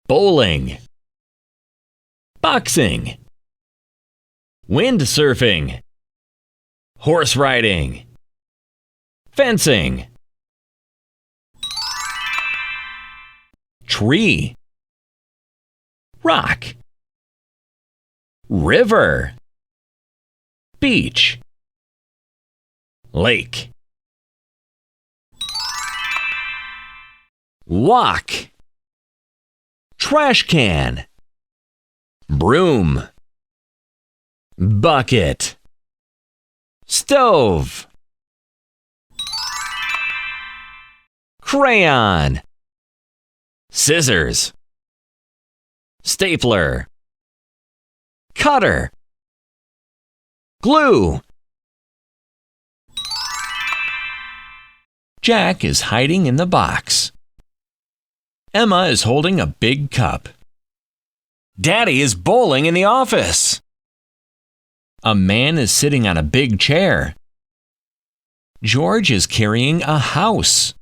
bowling, boxing, windsurfing, horse riding, fencing, tree, rock, river, beach, lake, walk, trash can, broom, bucket, stove, crayon, scissors, stapler, cutter, glue. Jack is hiding in the box. Emma is holding a big cup. Daddy is bowling in the office. A man is sitting on a big chair. George is carrying a house.